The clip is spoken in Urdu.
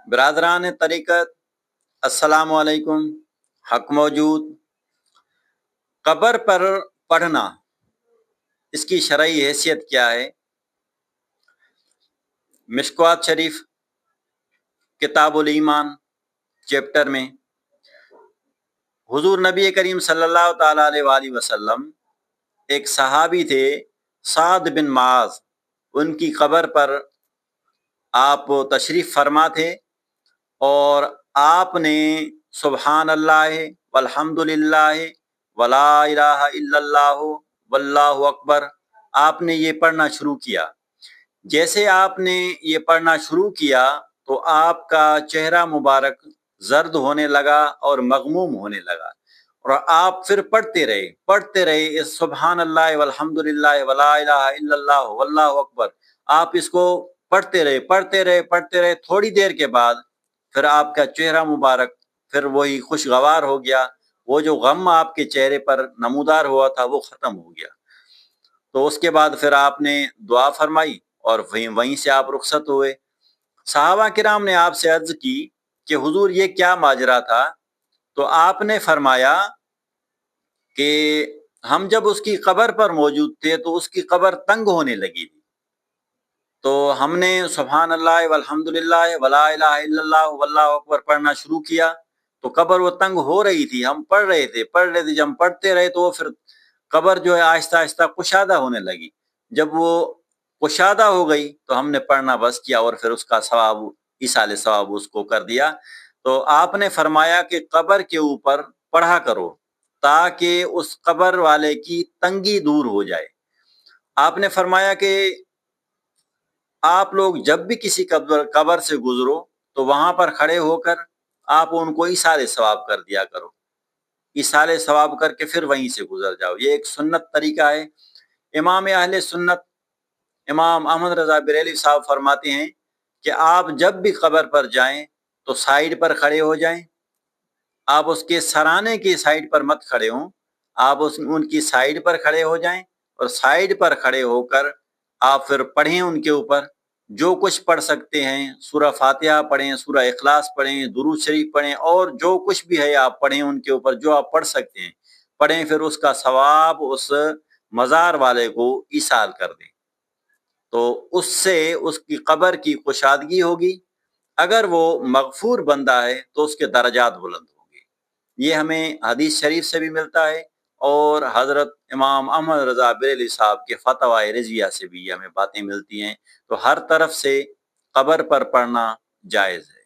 برادران طریقت، السلام علیکم۔ حق موجود قبر پر پڑھنا، اس کی شرعی حیثیت کیا ہے؟ مشکوات شریف کتاب الایمان چیپٹر میں حضور نبی کریم صلی اللہ تعالیٰ علیہ وآلہ وسلم، ایک صحابی تھے سعد بن معاذ، ان کی قبر پر آپ تشریف فرما تھے اور آپ نے سبحان اللہ والحمد للہ ولا الہ الا اللہ واللہ اکبر، آپ نے یہ پڑھنا شروع کیا۔ جیسے آپ نے یہ پڑھنا شروع کیا تو آپ کا چہرہ مبارک زرد ہونے لگا اور مغموم ہونے لگا، اور آپ پھر پڑھتے رہے اس سبحان اللہ والحمد للہ ولا الہ الا اللہ واللہ اکبر، آپ اس کو پڑھتے رہے۔ تھوڑی دیر کے بعد پھر آپ کا چہرہ مبارک پھر وہی خوشگوار ہو گیا، وہ جو غم آپ کے چہرے پر نمودار ہوا تھا وہ ختم ہو گیا۔ تو اس کے بعد پھر آپ نے دعا فرمائی اور وہیں سے آپ رخصت ہوئے۔ صحابہ کرام نے آپ سے عرض کی کہ حضور یہ کیا ماجرا تھا؟ تو آپ نے فرمایا کہ ہم جب اس کی قبر پر موجود تھے تو اس کی قبر تنگ ہونے لگی تھی، تو ہم نے سبحان اللہ والحمد للہ ولا الہ الا اللہ واللہ اکبر پڑھنا شروع کیا، تو قبر وہ تنگ ہو رہی تھی، ہم پڑھ رہے تھے، جب ہم پڑھتے رہے تو وہ پھر قبر جو ہے آہستہ آہستہ کشادہ ہونے لگی۔ جب وہ کشادہ ہو گئی تو ہم نے پڑھنا بس کیا اور پھر اس کا ثواب، ایصال ثواب اس کو کر دیا۔ تو آپ نے فرمایا کہ قبر کے اوپر پڑھا کرو تاکہ اس قبر والے کی تنگی دور ہو جائے۔ آپ نے فرمایا کہ آپ لوگ جب بھی کسی قبر سے گزرو تو وہاں پر کھڑے ہو کر آپ ان کو ایصال ثواب کر دیا کرو، ایصال ثواب کر کے پھر وہیں سے گزر جاؤ۔ یہ ایک سنت طریقہ ہے۔ امام اہل سنت امام احمد رضا بریلوی صاحب فرماتے ہیں کہ آپ جب بھی قبر پر جائیں تو سائیڈ پر کھڑے ہو جائیں، آپ اس کے سرانے کی سائیڈ پر مت کھڑے ہوں، آپ ان کی سائیڈ پر کھڑے ہو جائیں اور سائیڈ پر کھڑے ہو کر آپ پھر پڑھیں ان کے اوپر جو کچھ پڑھ سکتے ہیں، سورہ فاتحہ پڑھیں، سورہ اخلاص پڑھیں، درود شریف پڑھیں، اور جو کچھ بھی ہے آپ پڑھیں ان کے اوپر، جو آپ پڑھ سکتے ہیں پڑھیں، پھر اس کا ثواب اس مزار والے کو ایصال کر دیں، تو اس سے اس کی قبر کی کشادگی ہوگی۔ اگر وہ مغفور بندہ ہے تو اس کے درجات بلند ہوں گے۔ یہ ہمیں حدیث شریف سے بھی ملتا ہے اور حضرت امام احمد رضا بریلوی صاحب کے فتوی رضویہ سے بھی ہمیں باتیں ملتی ہیں، تو ہر طرف سے قبر پر پڑھنا جائز ہے۔